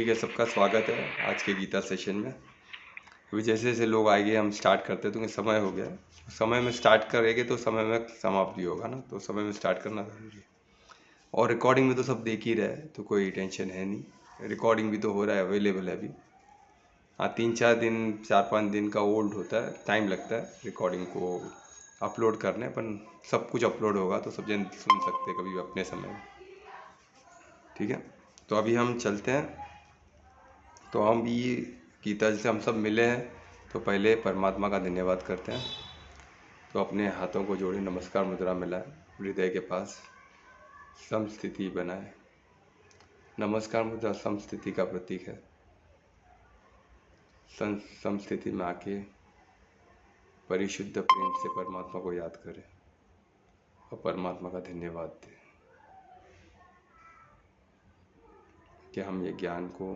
ठीक है, सबका स्वागत है आज के गीता सेशन में। अभी जैसे जैसे लोग आएंगे हम स्टार्ट करते हैं, क्योंकि समय हो गया है। समय में स्टार्ट करेंगे तो समय में समाप्त भी होगा ना, तो समय में स्टार्ट करना ज़रूरी है। और रिकॉर्डिंग में तो सब देख ही रहे, तो कोई टेंशन है नहीं। रिकॉर्डिंग भी तो हो रहा है, अवेलेबल है अभी। हाँ, 3-4 दिन 4-5 दिन का ओल्ड होता है, टाइम लगता है रिकॉर्डिंग को अपलोड करने, पर सब कुछ अपलोड होगा तो सब जन सुन सकते हैं कभी अपने समय में। ठीक है, तो अभी हम चलते हैं। तो हम भी गीता जैसे हम सब मिले हैं, तो पहले परमात्मा का धन्यवाद करते हैं। तो अपने हाथों को जोड़े, नमस्कार मुद्रा मिलाए, हृदय के पास समस्थिति बनाए। नमस्कार मुद्रा समस्थिति का प्रतीक है। समस्थिति में आके परिशुद्ध प्रेम से परमात्मा को याद करें और परमात्मा का धन्यवाद दें कि हम ये ज्ञान को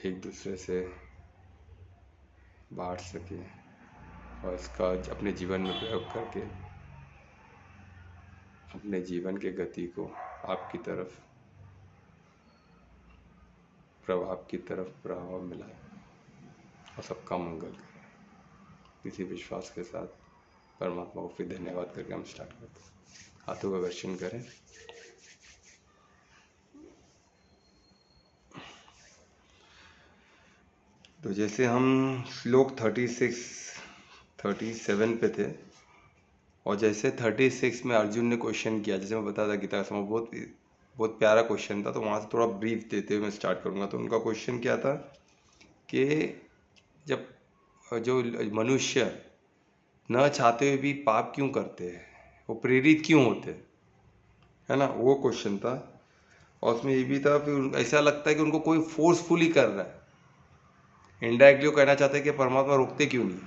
एक दूसरे से बांट सकें और इसका अपने जीवन में प्रयोग करके अपने जीवन के गति को आपकी तरफ प्रभाव मिलाए और सबका मंगल करें। इसी विश्वास के साथ परमात्मा को फिर धन्यवाद करके हम स्टार्ट करते हैं। हाथों का दर्शन करें। तो जैसे हम श्लोक 37 पे थे, और जैसे 36 में अर्जुन ने क्वेश्चन किया, जैसे मैं बता था गीता का समय बहुत बहुत प्यारा क्वेश्चन था, तो वहाँ से थोड़ा ब्रीफ देते हुए मैं स्टार्ट करूँगा। तो उनका क्वेश्चन क्या था कि जब जो मनुष्य न चाहते हुए भी पाप क्यों करते हैं, वो प्रेरित क्यों होते हैं, है ना, वो क्वेश्चन था। और उसमें ये भी था, फिर ऐसा लगता है कि उनको कोई फोर्सफुली कर रहा है। इनडायरेक्टली वो कहना चाहते हैं कि परमात्मा रोकते क्यों नहीं,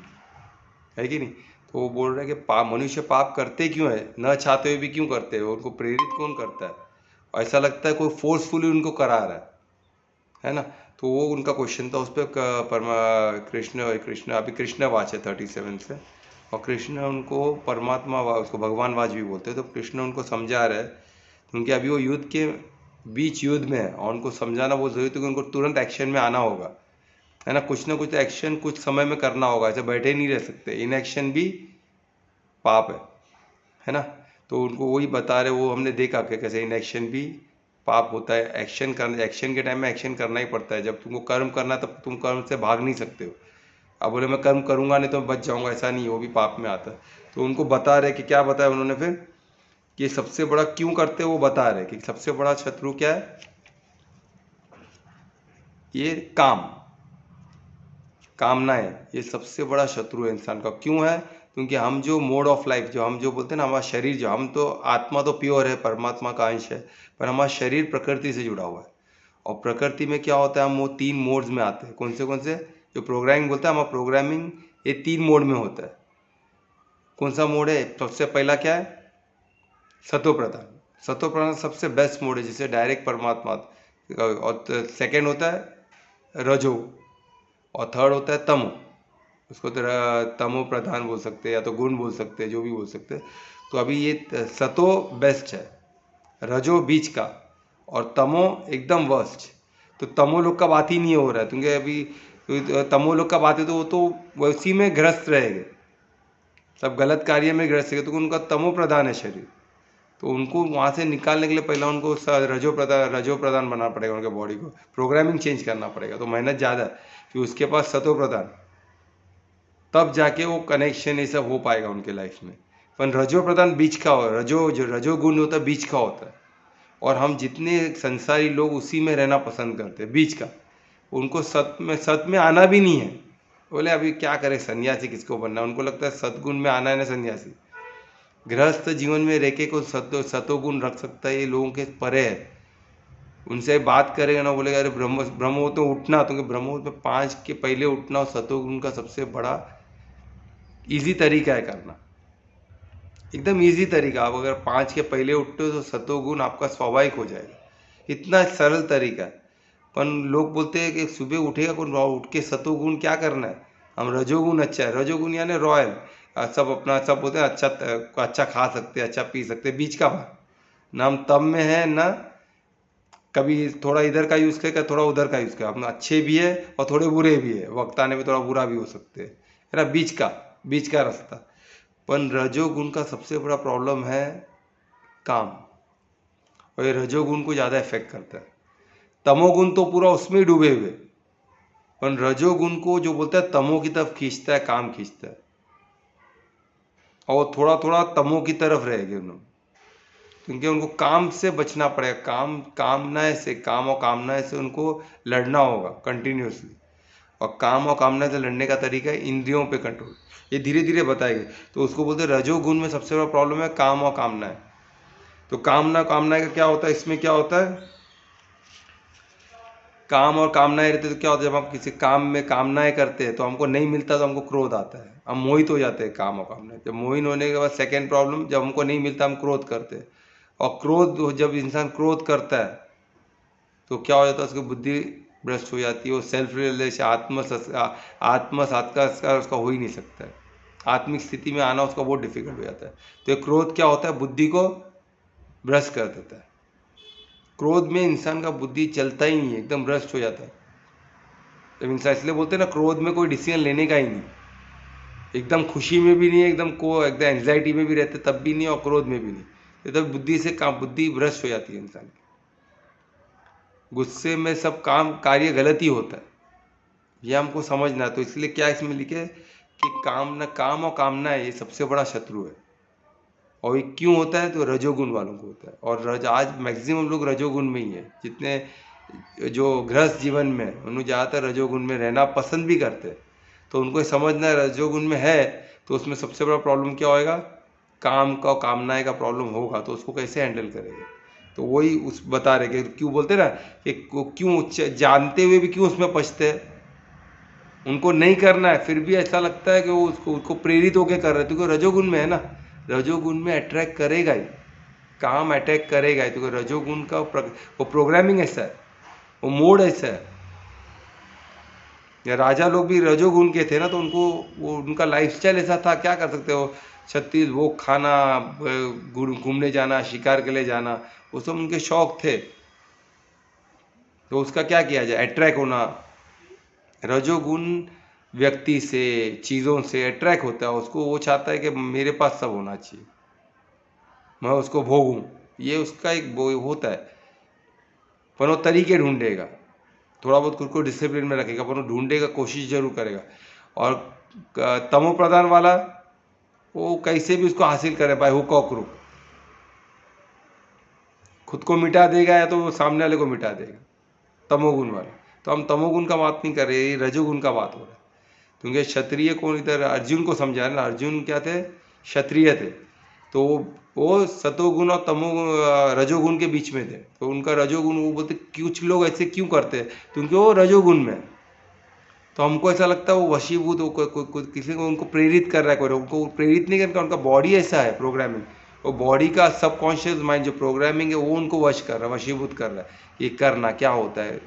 है कि नहीं। तो वो बोल रहे हैं कि मनुष्य पाप करते क्यों है, न चाहते हुए भी क्यों करते हैं, उनको प्रेरित कौन करता है। ऐसा लगता है कोई फोर्सफुली उनको करा रहा है ना। तो वो उनका क्वेश्चन था। उस पर कृष्ण अभी कृष्ण वाच है 37 से, और कृष्ण उनको परमात्मा उसको भगवान वाच भी बोलते हैं। तो कृष्ण उनको समझा रहे हैं, क्योंकि अभी वो युद्ध के बीच युद्ध में है और उनको समझाना बहुत जरूरी है, क्योंकि उनको तुरंत एक्शन में आना होगा, है ना। कुछ ना कुछ एक्शन कुछ समय में करना होगा, ऐसे बैठे नहीं रह सकते। इनएक्शन भी पाप है ना। तो उनको वही बता रहे, वो हमने देखा कि कैसे इनएक्शन भी पाप होता है। एक्शन के टाइम में एक्शन करना ही पड़ता है। जब तुमको कर्म करना है तब तुम कर्म से भाग नहीं सकते हो। अब बोले मैं कर्म करूंगा नहीं तो मैं बच जाऊंगा, ऐसा नहीं, वो भी पाप में आता है। तो उनको बता रहे कि क्या बताया उन्होंने फिर, कि सबसे बड़ा क्यों करते वो बता रहे कि सबसे बड़ा शत्रु क्या है, ये कामनाएं, ये सबसे बड़ा शत्रु है इंसान का। क्यों है, क्योंकि हम जो मोड ऑफ लाइफ, जो हम जो बोलते हैं ना, हमारा शरीर, जो हम तो आत्मा तो प्योर है, परमात्मा का अंश है, पर हमारा शरीर प्रकृति से जुड़ा हुआ है। और प्रकृति में क्या होता है, हम वो 3 मोड्स में आते हैं। कौन से जो प्रोग्रामिंग बोलते हैं, हमारा प्रोग्रामिंग ये 3 मोड में होता है। कौन सा मोड है, सबसे पहला क्या है, सतो प्रधान। सतो प्रधान सबसे बेस्ट मोड है, जिसे डायरेक्ट परमात्मा। और सेकेंड होता है रजो, और थर्ड होता है तमो। उसको तो तमो प्रधान बोल सकते हैं, या तो गुण बोल सकते हैं, जो भी बोल सकते हैं। तो अभी ये सतो बेस्ट है, रजो बीच का, और तमो एकदम वर्स्ट। तो तमो लोग का बात ही नहीं हो रहा है, क्योंकि अभी तमो लोग का बात है तो वो तो उसी में ग्रस्त रहेंगे, सब गलत कार्य में ग्रस्त रहेंगे, तो उनका तमो प्रधान है शरीर। तो उनको वहाँ से निकालने के लिए पहले उनको रजो प्रधान बनाना पड़ेगा, उनके बॉडी को प्रोग्रामिंग चेंज करना पड़ेगा, तो मेहनत ज़्यादा है। फिर उसके पास सतो प्रधान, तब जाके वो कनेक्शन ये सब हो पाएगा उनके लाइफ में। पर रजो प्रधान बीच का हो, जो रजो गुण होता है बीच का होता है। और हम जितने संसारी लोग उसी में रहना पसंद करते हैं, बीच का। उनको सत में आना भी नहीं है। बोले अभी क्या करें, सन्यासी किसको बनना, उनको लगता है सतगुण में आना है ना सन्यासी। गृहस्थ जीवन में रह के कोई सतोगुण रख सकता है, ये लोगों के परे है। उनसे बात करेगा ना, बोलेगा अरे ब्रह्ममुहूर्त में उठना, तो ब्रह्ममुहूर्त में 5 के पहले उठना और सतोगुण का सबसे बड़ा इजी तरीका है करना, एकदम इजी तरीका। आप अगर 5 के पहले उठते हो तो सतोगुण आपका स्वाभाविक हो जाएगा, इतना सरल तरीका है। पर लोग बोलते हैं कि सुबह उठेगा कौन, उठ के सतोगुण क्या करना है, हम रजोगुण अच्छा है, रजोगुण यानी रॉयल, सब अपना सब बोलते हैं अच्छा खा सकते, अच्छा पी सकते, बीच का भाग। ना हम तम में है ना कभी थोड़ा इधर का यूज़ करेगा, थोड़ा उधर का यूज़ करेगा, अपना अच्छे भी है और थोड़े बुरे भी है, वक्त आने में थोड़ा बुरा भी हो सकते हैं, है ना, बीच का रास्ता। पर रजोगुण का सबसे बड़ा प्रॉब्लम है काम, और ये रजोगुण को ज़्यादा इफेक्ट करता है। तमोगुण तो पूरा उसमें ही डूबे हुए, पर रजोगुण को जो बोलता है तमो की तरफ खींचता है, काम खींचता है, और थोड़ा थोड़ा तमो की तरफ रहेंगे उन्होंने, क्योंकि उनको काम से बचना पड़ेगा, काम और कामनाएं से उनको लड़ना होगा कंटिन्यूसली। और काम और कामना से लड़ने का तरीका है इंद्रियों पे कंट्रोल, ये धीरे धीरे बताएंगे। तो उसको बोलते हैं रजोगुण में सबसे बड़ा प्रॉब्लम है काम और कामनाएं। तो कामनाएं का क्या होता है, इसमें क्या होता है, काम और कामनाएं रहते तो क्या होता है, जब हम किसी काम में कामनाएं करते हैं तो हमको नहीं मिलता तो हमको क्रोध आता है, हम मोहित हो जाते हैं काम और कामनाएं। जब मोहित होने के बाद सेकेंड प्रॉब्लम, जब हमको नहीं मिलता हम क्रोध करते हैं, और जब इंसान क्रोध करता है तो क्या हो जाता है, उसकी बुद्धि भ्रष्ट हो जाती है, वो सेल्फ रियलाइजेशन आत्म साक्षात्कार उसका हो ही नहीं सकता है, आत्मिक स्थिति में आना उसका बहुत डिफिकल्ट हो जाता है। तो ये क्रोध क्या होता है, बुद्धि को भ्रष्ट कर देता है। क्रोध में इंसान का बुद्धि चलता ही नहीं है, एकदम भ्रष्ट हो जाता है। जब इंसान, इसलिए बोलते हैं ना, क्रोध में कोई डिसीजन लेने का ही नहीं, एकदम खुशी में भी नहीं, एकदम एंग्जाइटी में भी रहते तब भी नहीं, और क्रोध में भी नहीं, तो तब बुद्धि भ्रष्ट हो जाती है इंसान की। गुस्से में सब कार्य गलत ही होता है, ये हमको समझना है। तो इसलिए क्या इसमें लिखे कि काम और कामना है, ये सबसे बड़ा शत्रु है। और ये क्यों होता है, तो रजोगुण वालों को होता है। और आज मैक्सिमम लोग रजोगुण में ही है, जितने जो गृहस्थ जीवन में उन्हें ज़्यादातर रजोगुण में रहना पसंद भी करते हैं। तो उनको समझना है रजोगुण में है तो उसमें सबसे बड़ा प्रॉब्लम क्या होएगा, काम का, कामनाएं का प्रॉब्लम होगा, तो उसको कैसे हैंडल करेंगे। तो वही उस बता रहे कि क्यों बोलते ना कि क्यों जानते हुए भी क्यों उसमें पछते हैं, उनको नहीं करना है फिर भी ऐसा लगता है कि वो उसको प्रेरित होकर कर रहे हैं, क्योंकि रजोगुण में है ना, रजोगुण में अट्रैक्ट करेगा ही, काम अटैक करेगा ही, क्योंकि रजोगुण का वो प्रोग्रामिंग ऐसा है, वो मोड ऐसा है। या राजा लोग भी रजोगुण के थे ना, तो उनका लाइफस्टाइल ऐसा था, क्या कर सकते हो, 36 वो खाना, घूमने जाना, शिकार के लिए जाना, वो सब उनके शौक थे। तो उसका क्या किया जाए, अट्रैक्ट होना। रजोगुण व्यक्ति से, चीज़ों से अट्रैक्ट होता है, उसको वो चाहता है कि मेरे पास सब होना चाहिए, मैं उसको भोगूं, ये उसका एक वो होता है। पर वो तरीके ढूंढेगा, थोड़ा बहुत खुद को डिसिप्लिन में रखेगा, पर वो ढूंढेगा, कोशिश जरूर करेगा। और तमो प्रधान वाला वो कैसे भी उसको हासिल करे, बाय हुक और क्रुक, खुद को मिटा देगा या तो वो सामने वाले को मिटा देगा, तमोगुण वाला। तो हम तमोगुण का बात नहीं कर रहे, ये रजोगुण का बात हो रहा है। क्योंकि क्षत्रिय कौन, इधर अर्जुन को समझा ना, अर्जुन क्या थे, क्षत्रिय थे। तो वो सतोगुण और रजोगुण के बीच में थे। तो उनका रजोगुण, वो बोलते कुछ लोग ऐसे क्यों करते हैं, क्योंकि वो रजोगुण में। तो हमको ऐसा लगता है वो वशीभूत, किसी को उनको प्रेरित कर रहा है, कोई उनको प्रेरित नहीं करता, उनका बॉडी ऐसा है प्रोग्रामिंग, वो बॉडी का सबकॉन्शियस माइंड जो प्रोग्रामिंग है वो उनको वश कर रहा है, वशीभूत कर रहा है। ये करना क्या होता है,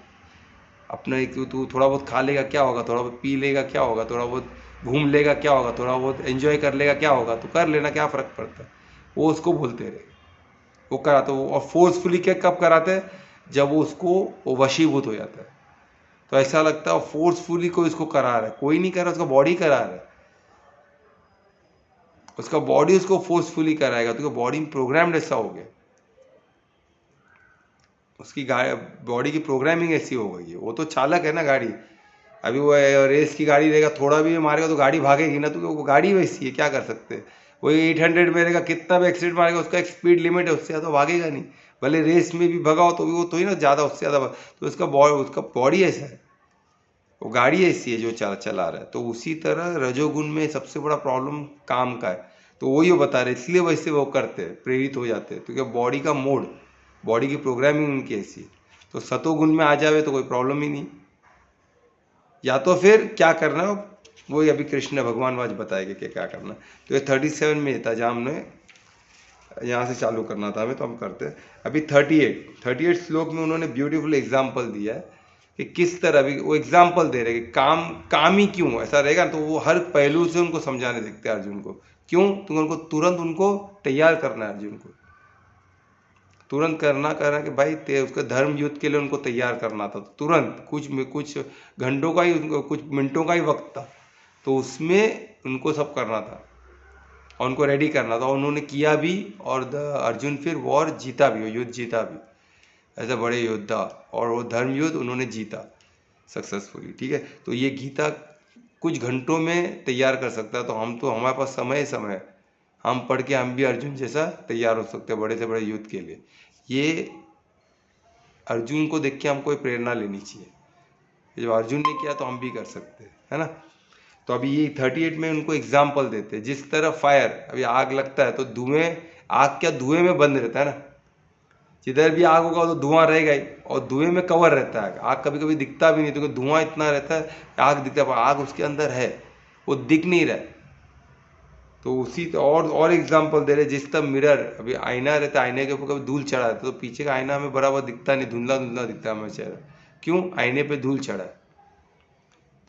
अपने तू थोड़ा बहुत खा लेगा क्या होगा, थोड़ा बहुत पी लेगा क्या होगा, थोड़ा बहुत घूम लेगा क्या होगा, थोड़ा बहुत एंजॉय कर लेगा क्या होगा, तो कर लेना, क्या फ़र्क पड़ता है। वो उसको बोलते रहे, वो कराते, और फोर्सफुली क्या कब कराते हैं, जब वो उसको वो वशीभूत हो जाता है। तो ऐसा लगता है फोर्सफुली कोई इसको करा रहा है, कोई नहीं कर रहा, उसका बॉडी करा रहा है, उसका बॉडी उसको फोर्सफुली कराएगा, तो बॉडी में प्रोग्राम्ड ऐसा हो गया, उसकी बॉडी की प्रोग्रामिंग ऐसी हो गई है। वो तो चालक है ना गाड़ी, अभी वो रेस की गाड़ी रहेगा, थोड़ा भी मारेगा तो गाड़ी भागेगी ना, तो वो गाड़ी वैसी है, क्या कर सकते हैं। वही 800 में रहेगा, कितना भी एक्सीडेंट मारेगा, उसका एक स्पीड लिमिट है, उससे ज़्यादा भागेगा नहीं। भले रेस में भी भगाओ तो भी वो तो ही ना ज़्यादा, उससे ज़्यादा तो उसका बॉडी ऐसा है, वो गाड़ी ऐसी है जो चला रहा है। तो उसी तरह रजोगुण में सबसे बड़ा प्रॉब्लम काम का है। तो वही वो बता रहे, इसलिए वैसे वो करते हैं, प्रेरित हो जाते हैं, क्योंकि बॉडी का मोड, बॉडी की प्रोग्रामिंग उनकी ऐसी है। तो सतोगुण में आ जावे तो कोई प्रॉब्लम ही नहीं। या तो फिर क्या करना, वही अभी कृष्ण भगवान आज बताएंगे कि क्या करना। तो ये 37 में था जहाँ हमने यहाँ से चालू करना था हमें, तो हम करते हैं अभी 38 श्लोक में उन्होंने ब्यूटीफुल एग्जाम्पल दिया है कि किस तरह, भी वो एग्जाम्पल दे रहे कि काम ही क्यों ऐसा रहेगा। तो वो हर पहलू से उनको समझाने देखते हैं अर्जुन को, क्यों, तुम उनको तुरंत उनको तैयार करना है अर्जुन को। तुरंत करना कि भाई उसके धर्म युद्ध के लिए उनको तैयार करना था, तुरंत कुछ घंटों का ही, कुछ मिनटों का ही वक्त था, तो उसमें उनको सब करना था और उनको रेडी करना था, और उन्होंने किया भी, और अर्जुन फिर वॉर जीता भी, युद्ध जीता भी, ऐसे बड़े योद्धा, और वो धर्म युद्ध उन्होंने जीता सक्सेसफुली। ठीक है, तो ये गीता कुछ घंटों में तैयार कर सकता है, तो हमारे पास समय है, हम पढ़ के हम भी अर्जुन जैसा तैयार हो सकते हैं बड़े से बड़े युद्ध के लिए। ये अर्जुन को देख के हमको प्रेरणा लेनी चाहिए, जब अर्जुन ने किया तो हम भी कर सकते हैं, है ना। तो अभी ये 38 में उनको एग्जाम्पल देते हैं, जिस तरह फायर, अभी आग लगता है तो धुएं, आग क्या धुएं में बंद रहता है ना, जिधर भी आग होगा तो धुआं रहेगा ही, और धुएं में कवर रहता है, आग कभी कभी दिखता भी नहीं, तो धुआं इतना रहता है, आग दिखता है, आग उसके अंदर है, वो दिख नहीं रहा है। तो उसी और एग्जाम्पल दे रहे, जिस तरह मिरर, अभी आईना रहता है, आईने के ऊपर कभी धूल चढ़ा है तो पीछे का आईना हमें बराबर दिखता नहीं, धुंधला धुंधला दिखता है हमें चेहरा, क्यों, आईने पे धूल चढ़ा है।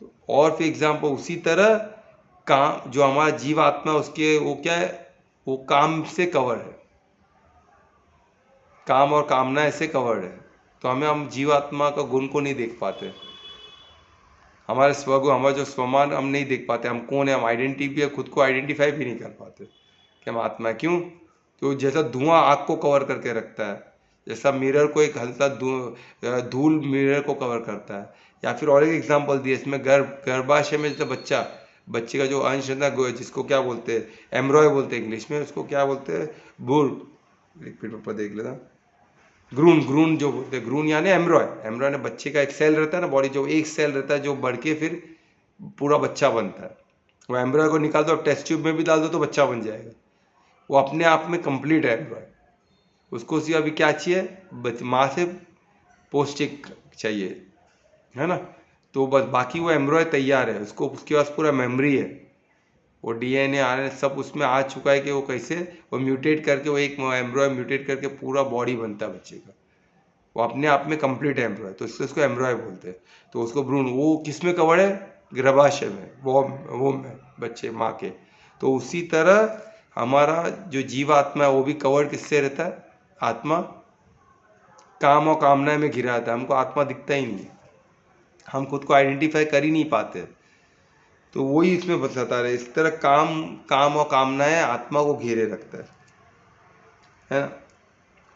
तो और फिर एग्जाम्पल उसी तरह काम, जो हमारा जीव आत्मा उसके, वो क्या है, वो काम से कवर है, काम और कामना ऐसे कवर्ड है, तो हम जीवात्मा का गुण को नहीं देख पाते, हमारे स्वगुण, हमारा जो स्वमान हम नहीं देख पाते, हम कौन है, हम आइडेंटिटी भी, खुद को आइडेंटिफाई भी नहीं कर पाते कि हम आत्मा है। क्यों, तो जैसा धुआं आग को कवर करके रखता है, जैसा मिरर को एक हल्का धूल मिरर को कवर करता है, या फिर और एक एग्जाम्पल दिया इसमें, गर्भाशय में जैसे बच्चे का जो अंश है, जिसको क्या बोलते हैं, एम्ब्रॉय बोलते हैं इंग्लिश में, उसको क्या बोलते हैं, भूल, एक मिनट पर देख लेता, ग्रून जो बोलते हैं, ग्रून यानी एम्ब्रॉय ने बच्चे का एक सेल रहता है ना, बॉडी जो एक सेल रहता है जो बढ़ के फिर पूरा बच्चा बनता है, वो एम्ब्रॉय को निकाल दो, टेस्ट ट्यूब में भी डाल दो तो बच्चा बन जाएगा, वो अपने आप में कंप्लीट है एम्ब्रॉय, उसको सिर्फ अभी क्या चाहिए, माँ से पौष्टिक चाहिए, है ना, तो बस बाकी वो एम्ब्रॉय तैयार है, उसको उसके पास पूरा मेमोरी है, वो डीएनए आरएनए सब उसमें आ चुका है कि वो कैसे, वो म्यूटेट करके, वो एक एम्ब्रॉय म्यूटेट करके पूरा बॉडी बनता है बच्चे का, वो अपने आप में कंप्लीट है एम्ब्रॉय, तो इसलिए उसको एम्ब्रॉय बोलते हैं। तो उसको भ्रूण, वो किस में कवर है, गर्भाशय में, वो में बच्चे माँ के। तो उसी तरह हमारा जो जीवात्मा है वो भी कवर किससे रहता है, आत्मा काम और कामनाएं में घिरा रहता है, हमको आत्मा दिखता ही नहीं है, हम खुद को आइडेंटिफाई कर ही नहीं पाते, तो वही इसमें बताता रहे, इस तरह काम और कामनाएं आत्मा को घेरे रखता है ना,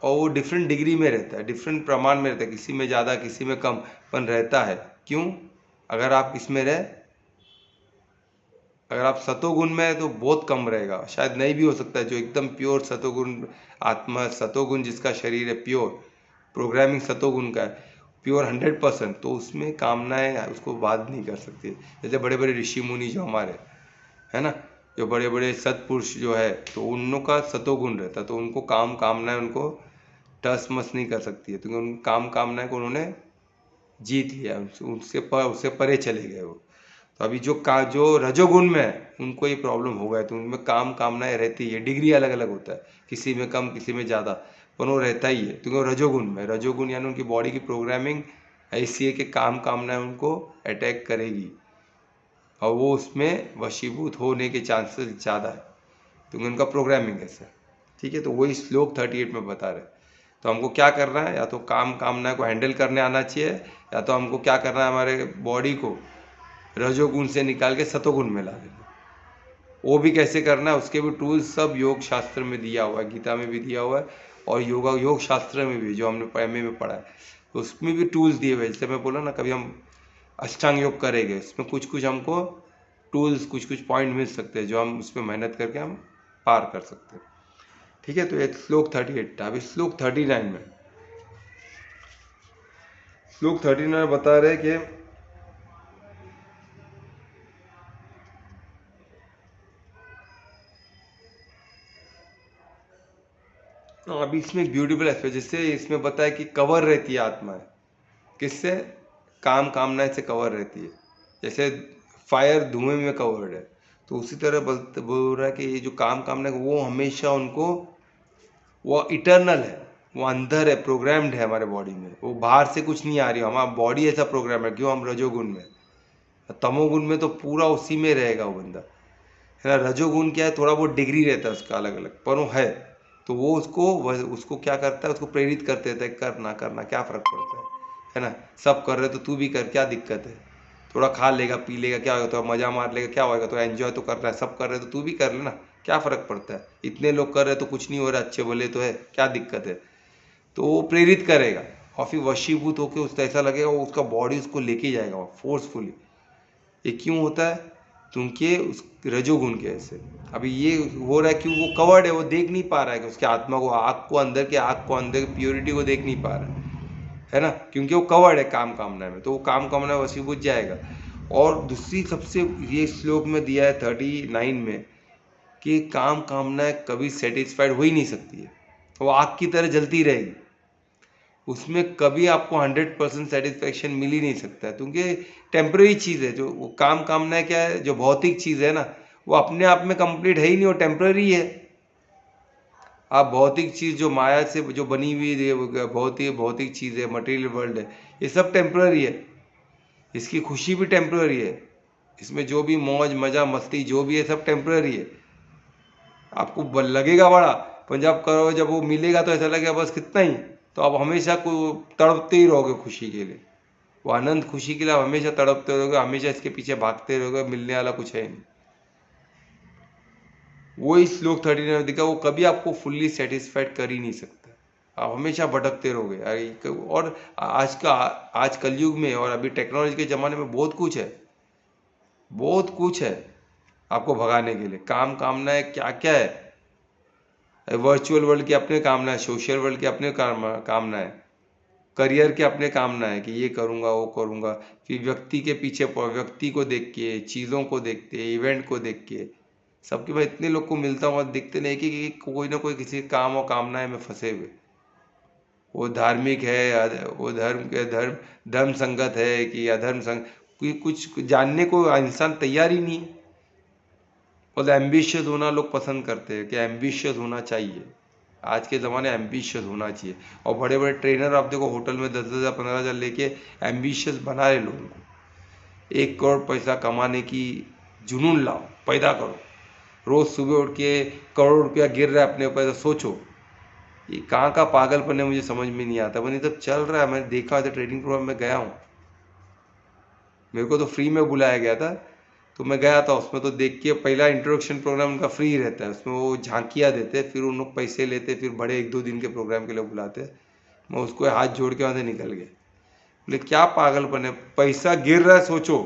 और वो डिफरेंट डिग्री में रहता है, डिफरेंट प्रमाण में रहता है, किसी में ज़्यादा किसी में कम पन रहता है। क्यों, अगर आप इसमें रहे, अगर आप सतोगुण में है तो बहुत कम रहेगा, शायद नहीं भी हो सकता है, जो एकदम प्योर सतोगुण आत्मा, सतोगुण जिसका शरीर है प्योर, प्रोग्रामिंग सतोगुण का है प्योर 100%, तो उसमें कामनाएं उसको बाध नहीं कर सकती। जैसे बड़े बड़े ऋषि मुनि जो हमारे है ना, जो बड़े बड़े सत्पुरुष जो है, तो उन लोगों का सतोगुण रहता, तो उनको कामनाएं उनको टस मस नहीं कर सकती है, क्योंकि उन कामनाएं को उन्होंने जीत लिया, उससे परे चले गए वो। तो अभी जो रजोगुण में है उनको ये प्रॉब्लम हो गया, तो उनमें कामनाएं रहती है, डिग्री अलग अलग होता है, किसी में कम किसी में ज़्यादा, पर वो रहता ही है, क्योंकि वो रजोगुण यानी उनकी बॉडी की प्रोग्रामिंग ऐसी है कि कामनाएं उनको अटैक करेगी, और वो उसमें वशीभूत होने के चांसेस ज़्यादा है, क्योंकि उनका प्रोग्रामिंग ऐसा है। ठीक है, तो वही श्लोक 38 में बता रहे। तो हमको क्या करना है, या तो कामनाएं को हैंडल करने आना चाहिए, या तो हमको क्या करना है, हमारे बॉडी को रजोगुण से निकाल के सतोगुण में ला देना। वो भी कैसे करना है, उसके भी टूल्स सब योग शास्त्र में दिया हुआ है, गीता में भी दिया हुआ है, और योग शास्त्र में भी जो हमने एमए में पढ़ा है उसमें भी टूल्स दिए हुए। जैसे मैं बोला ना, कभी हम अष्टांग योग करेंगे, इसमें कुछ हमको टूल्स, कुछ पॉइंट मिल सकते हैं जो हम उसमें मेहनत करके हम पार कर सकते हैं। ठीक है, तो एक श्लोक 38 था। अभी श्लोक 39 में, श्लोक 39 बता रहे कि अभी इसमें एक ब्यूटीफुल एस्पेक्ट, जैसे इसमें बताया कि कवर रहती है आत्मा, किससे, कामनाएं से कवर रहती है, जैसे फायर धुएं में कवर्ड है, तो उसी तरह बोल रहा है कि ये जो कामना है वो हमेशा उनको, वो इटर्नल है, वो अंदर है, प्रोग्राम्ड है हमारे बॉडी में, वो बाहर से कुछ नहीं आ रही, हमारा बॉडी ऐसा प्रोग्राम है। क्यों, हम रजोगुण में, तमोगुण में तो पूरा उसी में रहेगा वो बंदा, है ना। रजोगुण क्या है, थोड़ा बहुत डिग्री रहता है उसका अलग अलग, पर वो है, तो वो उसको क्या करता है, उसको प्रेरित करते रहता है, करना करना क्या फर्क पड़ता है ना। सब कर रहे तो तू भी कर, क्या दिक्कत है, थोड़ा खा लेगा पी लेगा क्या होगा, तो मजा मार लेगा क्या होगा, तो एंजॉय तो कर रहा है, सब कर रहे तो तू भी कर लेना, क्या फर्क पड़ता है, इतने लोग कर रहे तो कुछ नहीं हो रहा, अच्छे भले तो है, क्या दिक्कत है। तो वो प्रेरित करेगा और फिर वशीभूत होकर उसको ऐसा लगेगा, वो उसका बॉडी उसको लेके जाएगा फोर्सफुली। ये क्यों होता है, क्योंकि उस रजोगुण के ऐसे अभी ये हो रहा है, क्यों, वो कवर्ड है, वो देख नहीं पा रहा है कि उसके आत्मा को, आग को अंदर की प्योरिटी को देख नहीं पा रहा है ना, क्योंकि वो कवर्ड है काम कामना में, तो वो काम कामना वशीभूत जाएगा। और दूसरी सबसे ये श्लोक में दिया है 39 में कि काम कामनाएं कभी सेटिस्फाइड हो ही नहीं सकती है, वो आग की तरह जलती रहेगी, उसमें कभी आपको 100% सेटिस्फेक्शन मिल ही नहीं सकता है, क्योंकि टेम्पररी चीज़ है। जो वो काम कामना क्या है, जो भौतिक चीज़ है ना, वो अपने आप में कंप्लीट है ही नहीं, वो टेम्पररी है। आप भौतिक चीज़ जो माया से जो बनी हुई है, भौतिक चीज़ है, मटेरियल वर्ल्ड है, ये सब टेम्पररी है। इसकी खुशी भी टेम्पररी है, इसमें जो भी मौज मजा मस्ती जो भी है सब टेम्पररी है। आपको लगेगा बड़ा, पर जब वो मिलेगा तो ऐसा लगेगा बस कितना ही, तो आप हमेशा को तड़पते ही रहोगे खुशी के लिए, वो आनंद खुशी के लिए आप हमेशा तड़पते रहोगे, हमेशा इसके पीछे भागते रहोगे, मिलने वाला कुछ है नहीं। वो इस श्लोक 39 में दिखा, वो कभी आपको फुल्ली सेटिस्फाइड कर ही नहीं सकता, आप हमेशा भटकते रहोगे। और आज कलयुग में और अभी टेक्नोलॉजी के ज़माने में बहुत कुछ है, बहुत कुछ है आपको भगाने के लिए। काम कामनाएं क्या क्या है, वर्चुअल वर्ल्ड के अपने कामनाएं, सोशल वर्ल्ड के अपने कामनाएं, करियर के अपने कामना है कि ये करूँगा वो करूँगा, फिर व्यक्ति के पीछे व्यक्ति को देख के, चीज़ों को देख के, इवेंट को देख के, सबके भाई इतने लोग को मिलता हूँ दिखते नहीं कि कोई ना कोई किसी काम और कामनाएं में फंसे हुए, वो धार्मिक है, वो धर्म संगत है कि अधर्म संग, कोई कुछ जानने को इंसान तैयार ही नहीं है। और एम्बिशियस होना लोग पसंद करते हैं कि एम्बिशियस होना चाहिए, आज के ज़माने एम्बिशियस होना चाहिए। और बड़े बड़े ट्रेनर आप देखो होटल में 10,000 15,000 लेके एम्बिशियस बना रहे लोगों को, 1 करोड़ पैसा कमाने की जुनून लाओ, पैदा करो, रोज़ सुबह उठ के करोड़ रुपया गिर रहा है अपने ऊपर, तो सोचो ये कहाँ का पागलपन है, मुझे समझ में नहीं आता। बनी तब चल रहा है, मैंने देखा था ट्रेनिंग प्रोग्राम में गया हूँ, मेरे को तो फ्री में बुलाया गया था, तो मैं गया था उसमें, तो देख के पहला इंट्रोडक्शन प्रोग्राम उनका फ्री रहता है, उसमें वो झांकियाँ देते, फिर उन लोग पैसे लेते, फिर बड़े 1-2 दिन के प्रोग्राम के लिए बुलाते। मैं उसको हाथ जोड़ के वहाँ से निकल गया, बोले क्या पागलपन है, पैसा गिर रहा है सोचो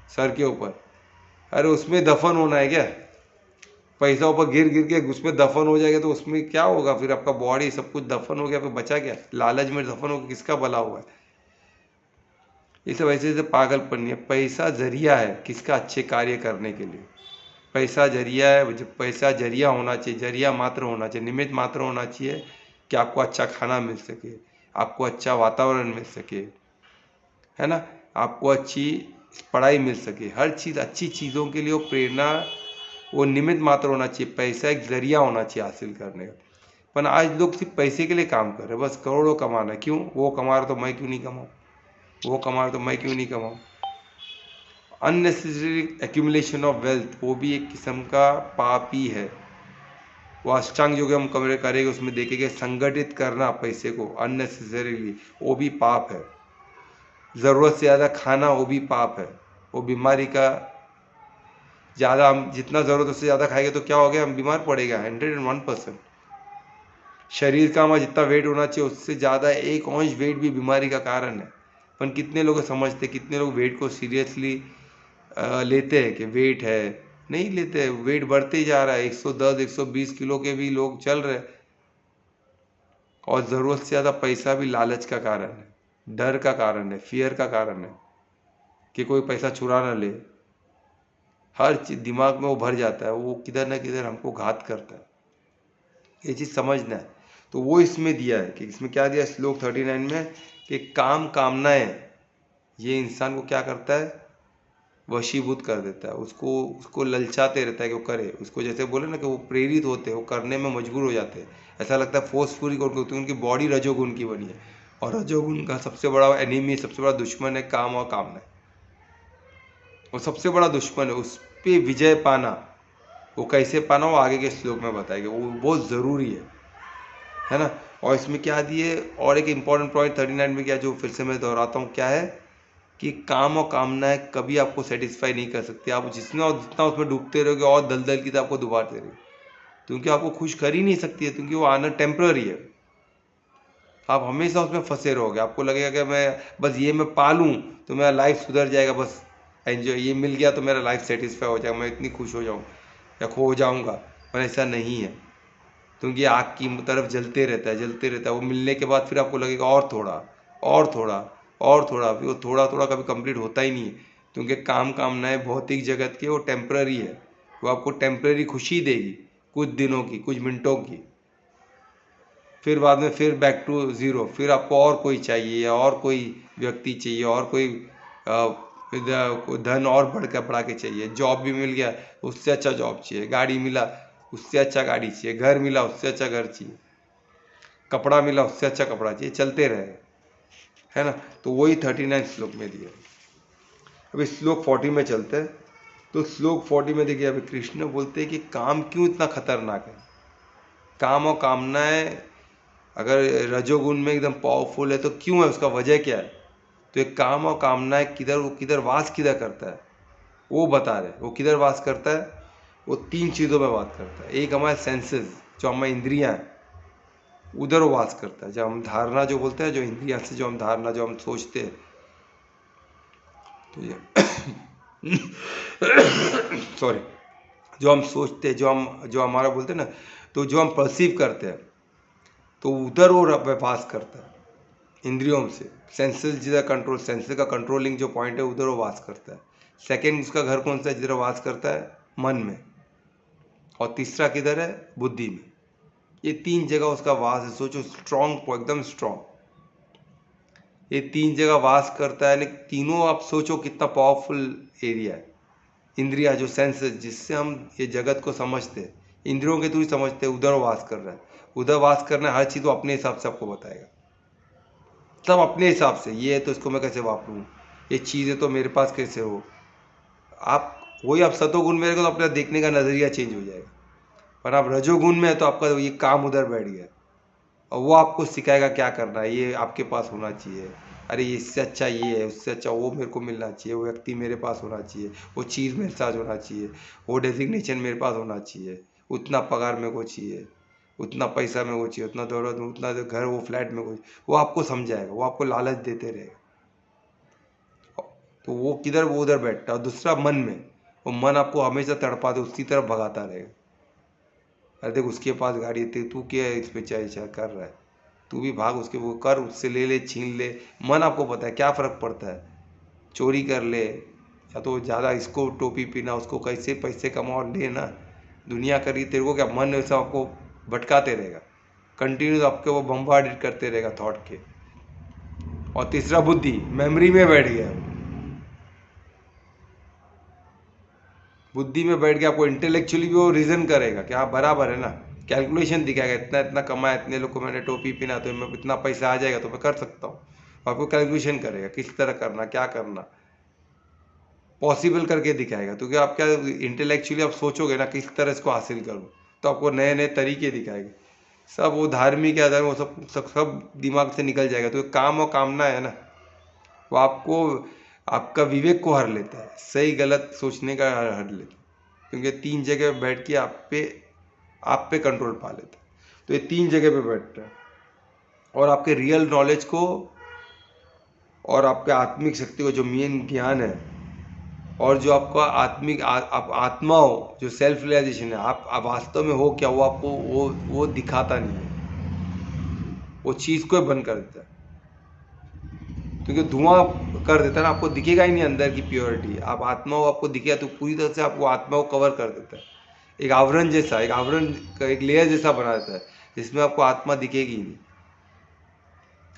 सर के ऊपर, अरे उसमें दफन होना है क्या, पैसा ऊपर गिर गिर के उसमें दफन हो जाएगा तो उसमें क्या होगा, फिर आपका बॉडी सब कुछ दफन हो गया, फिर बचा क्या, लालच में दफन हो गया, किसका भला हुआ है। ये सब ऐसे पागलपन नहीं है, पैसा जरिया है किसका अच्छे कार्य करने के लिए, पैसा जरिया है, पैसा जरिया होना चाहिए, जरिया मात्र होना चाहिए, निमित्त मात्र होना चाहिए कि आपको अच्छा खाना मिल सके, आपको अच्छा वातावरण मिल सके, है ना, आपको अच्छी पढ़ाई मिल सके, हर चीज़ अच्छी चीज़ों के लिए वो प्रेरणा, वो निमित्त मात्र होना चाहिए, पैसा एक जरिया होना चाहिए हासिल करने का। पर आज लोग सिर्फ पैसे के लिए काम कर रहे हैं, बस करोड़ों कमाना, क्यों, वो कमा रहा तो मैं क्यों नहीं कमाऊँ, वो कमा रहा तो मैं क्यों नहीं कमाऊँ। अननेसेसरी एक्यूमुलेशन ऑफ वेल्थ, वो भी एक किस्म का पाप ही है। वो अष्टांग योग हम करेंगे, उसमें देखेंगे संगठित करना पैसे को अननेसेसरीली, वो भी पाप है। ज़रूरत से ज़्यादा खाना, वो भी पाप है, वो बीमारी का ज़्यादा, हम जितना ज़रूरत उससे ज़्यादा खाएंगे तो क्या हो गया, हम बीमार पड़ेगा 101%। शरीर का हमारा जितना वेट होना चाहिए उससे ज़्यादा 1 अंश वेट भी बीमारी का कारण है। पर कितने लोग समझते, कितने लोग वेट को सीरियसली लेते हैं कि वेट है, नहीं लेते, वेट बढ़ते ही जा रहा है, 110 120 किलो के भी लोग चल रहे हैं। और ज़रूरत से ज़्यादा पैसा भी लालच का कारण है, डर का कारण है, फियर का कारण है कि कोई पैसा चुरा ना ले, हर चीज़ दिमाग में वो भर जाता है, वो किधर ना किधर हमको घात करता है, ये चीज़ समझना है। तो वो इसमें दिया है कि इसमें क्या दिया श्लोक 39 में कि काम कामनाएं ये इंसान को क्या करता है, वशीभूत कर देता है, उसको ललचाते रहता है कि वो करे, उसको जैसे बोले ना कि वो प्रेरित होते हैं, वो करने में मजबूर हो जाते हैं, ऐसा लगता है फोर्सफुली करते, उनकी बॉडी रजोगुण की बनी है, और रजोगुण का सबसे बड़ा एनिमी, सबसे बड़ा दुश्मन है काम और कामना, वो सबसे बड़ा दुश्मन है। उस पर विजय पाना, वो कैसे पाना वो आगे के श्लोक में बताएगा, वो बहुत ज़रूरी है। है ना। और इसमें क्या दिए, और एक इम्पॉर्टेंट पॉइंट 39 में क्या, जो फिर से मैं दोहराता हूँ, क्या है कि काम और कामनाएं कभी आपको सेटिस्फाई नहीं कर सकती। आप जितना और जितना उसमें डूबते रहोगे और दलदल की तरह आपको डुबाते रहोगे, क्योंकि आपको खुश कर ही नहीं सकती है, क्योंकि वो आना टेम्पररी है। आप हमेशा उसमें फंसे रहोगे, आपको लगेगा कि मैं बस ये मैं पालूँ तो मेरा लाइफ सुधर जाएगा, बस एंजॉय ये मिल गया तो मेरा लाइफ सेटिस्फाई हो जाएगा, मैं इतनी खुश हो जाऊँ या खो जाऊँगा। पर ऐसा नहीं है, क्योंकि आग की तरफ जलते रहता है, जलते रहता है। वो मिलने के बाद फिर आपको लगेगा और थोड़ा और थोड़ा और थोड़ा, फिर वो थोड़ा थोड़ा कभी कंप्लीट होता ही नहीं है, क्योंकि काम कामनाएं भौतिक जगत के वो टेम्पररी है। वो आपको टेम्पररी खुशी देगी, कुछ दिनों की, कुछ मिनटों की, फिर बाद में फिर बैक टू ज़ीरो। फिर आपको और कोई चाहिए, और कोई व्यक्ति चाहिए, और कोई धन और बढ़ा के चाहिए। जॉब भी मिल गया, उससे अच्छा जॉब चाहिए। गाड़ी मिला, उससे अच्छा गाड़ी चाहिए। घर मिला, उससे अच्छा घर चाहिए। कपड़ा मिला, उससे अच्छा कपड़ा चाहिए। चलते रहे, है ना। तो वही 39 श्लोक में दिया। अभी श्लोक 40 में चलते हैं। तो श्लोक 40 में देखिए, अभी कृष्ण बोलते हैं कि काम क्यों इतना खतरनाक है। काम और कामनाएं अगर रजोगुण में एकदम पावरफुल है तो क्यों है, उसका वजह क्या है। तो एक काम और कामनाएं किधर वास किधर करता है, वो बता रहे। वो किधर वास करता है, वो 3 चीज़ों में बात करता है। एक हमारे सेंसेस, जो हमारी इंद्रियां हैं, उधर वो वास करता है। जब हम धारणा जो बोलते हैं, जो इंद्रियां से जो हम धारणा, जो हम सोचते हैं, तो ये सॉरी, जो हम सोचते हैं, जो हमारा बोलते हैं ना, तो जो हम परसीव करते हैं, तो उधर वो वास करता है इंद्रियों से। सेंसेस जिधर कंट्रोल, सेंसेस का कंट्रोलिंग जो पॉइंट है, उधर वो वास करता है। सेकेंड उसका घर कौन सा है, जिधर वास करता है, मन में। और तीसरा किधर है, बुद्धि में। ये 3 जगह उसका वास है। सोचो, स्ट्रॉन्ग, एकदम स्ट्रॉन्ग, ये 3 जगह वास करता है। लेकिन तीनों आप सोचो कितना पावरफुल एरिया है। इंद्रिया, जो सेंसेस, जिससे हम ये जगत को समझते हैं, इंद्रियों के थ्रू ही समझते हैं, उधर वास कर रहा है। उधर वास करना है, हर चीज़ वो अपने हिसाब से आपको बताएगा, सब अपने हिसाब से। ये है तो इसको मैं कैसे वापरूँ, ये चीज़ है तो मेरे पास कैसे हो। आप वही, आप सतोगुण में रहेगा तो अपना देखने का नज़रिया चेंज हो जाएगा। पर आप रजोगुण में है तो आपका ये काम उधर बैठ गया, और वो आपको सिखाएगा क्या करना है। ये आपके पास होना चाहिए, अरे इससे अच्छा ये है, उससे अच्छा वो मेरे को मिलना चाहिए, वो व्यक्ति मेरे पास होना चाहिए, वो चीज़ मेरे साथ होना चाहिए, वो डेजिग्नेशन मेरे पास होना चाहिए, उतना पगार मेरे को चाहिए, उतना पैसा मेरे को चाहिए, उतना दौलत, उतना घर, वो फ्लैट में को। वो आपको समझाएगा, वो आपको लालच देते रहेगा। तो वो किधर, वो उधर बैठता है। और दूसरा मन में, वो मन आपको हमेशा तड़पा दे, उसकी तरफ भगाता रहेगा। अरे देख, उसके पास गाड़ी है, तू क्या इस पे चाहे कर रहा है, तू भी भाग, उसके वो कर, उससे ले ले, छीन ले। मन आपको पता है क्या फ़र्क पड़ता है, चोरी कर ले, या तो ज़्यादा इसको टोपी पीना, उसको कैसे पैसे कमाओ, ले ना, दुनिया करी। तेरे को क्या, मन ऐसा आपको भटकाते रहेगा, कंटिन्यू आपके वो बम्बार्ड करते रहेगा थॉट के। और तीसरा बुद्धि, मेमोरी में बैठ गया है। बुद्धि में बैठ के आपको इंटेलेक्चुअली भी वो रीज़न करेगा कि हाँ बराबर है ना, कैलकुलेशन दिखाएगा, इतना इतना कमाया, इतने लोग को मैंने टोपी पहना, तो मैं इतना पैसा आ जाएगा तो मैं कर सकता हूँ। आपको कैलकुलेशन करेगा किस तरह करना, क्या करना, पॉसिबल करके दिखाएगा। तो क्या आप क्या इंटेलेक्चुअली आप सोचोगे ना किस तरह इसको हासिल करूँ, तो आपको नए नए तरीके दिखाएगा। सब वो धार्मिक या धर्म, वो सब दिमाग से निकल जाएगा। तो काम और कामना है ना, वो आपको, आपका विवेक को हर लेता है, सही गलत सोचने का हर लेता है, क्योंकि 3 जगह बैठ के आप पे कंट्रोल पा लेता है। तो ये 3 जगह पे बैठता है, और आपके रियल नॉलेज को और आपके आत्मिक शक्ति को, जो मेन ज्ञान है, और जो आपका आत्मिक आप आत्मा हो, जो सेल्फ रियलाइजेशन है, आप वास्तव में हो क्या, वो आपको वो दिखाता नहीं है, वो चीज़ को बंद कर देता है। क्योंकि धुआं कर देता है ना, आपको दिखेगा ही नहीं अंदर की प्योरिटी। आप आत्मा हो, आपको दिखेगा तो पूरी तरह से आपको आत्मा को कवर कर देता है, एक आवरण जैसा, एक आवरण, एक लेयर जैसा बना देता है, जिसमें आपको आत्मा दिखेगी ही नहीं।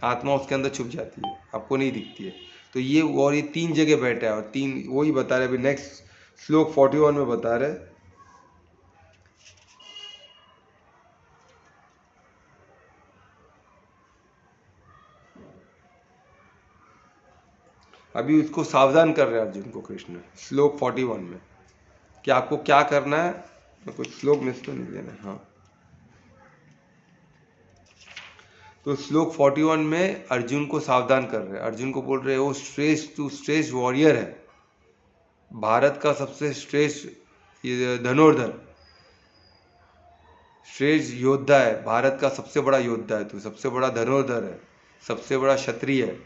आत्मा उसके अंदर छुप जाती है, आपको नहीं दिखती है। तो ये, और ये 3 जगह बैठा है, और 3 वही बता रहे। अभी नेक्स्ट श्लोक 41 में बता रहे, अभी उसको सावधान कर रहे हैं अर्जुन को कृष्ण, श्लोक 41 में, कि आपको क्या करना है। मैं कुछ श्लोक मिस तो नहीं लेना, हाँ। तो श्लोक 41 में अर्जुन को सावधान कर रहे हैं, अर्जुन को बोल रहे हैं वो श्रेष्ठ, तू श्रेष्ठ वॉरियर है, भारत का सबसे श्रेष्ठ धनुर्धर, श्रेष्ठ योद्धा है, भारत का सबसे बड़ा योद्धा है, तू सबसे बड़ा धनुर्धर है, सबसे बड़ा क्षत्रिय है।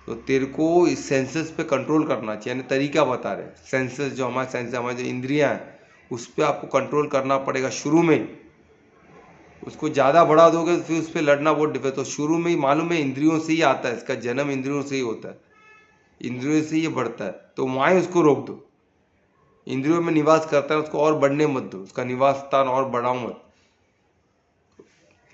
तो तेरे को इस सेंसेस पे कंट्रोल करना चाहिए, यानी तरीका बता रहे, सेंसेस जो हमारे सेंसेस, हमारी जो इंद्रियां हैं उस पर आपको कंट्रोल करना पड़ेगा शुरू में। उसको ज़्यादा बढ़ा दोगे तो फिर उस पर लड़ना बहुत डिफिकल्ट। तो शुरू में ही मालूम है इंद्रियों से ही आता है, इसका जन्म इंद्रियों से ही होता है, इंद्रियों से ही बढ़ता है। तो वहीं उसको रोक दो, इंद्रियों में निवास करता है उसको और बढ़ने मत दो, उसका निवास स्थान और बढ़ाओ मत।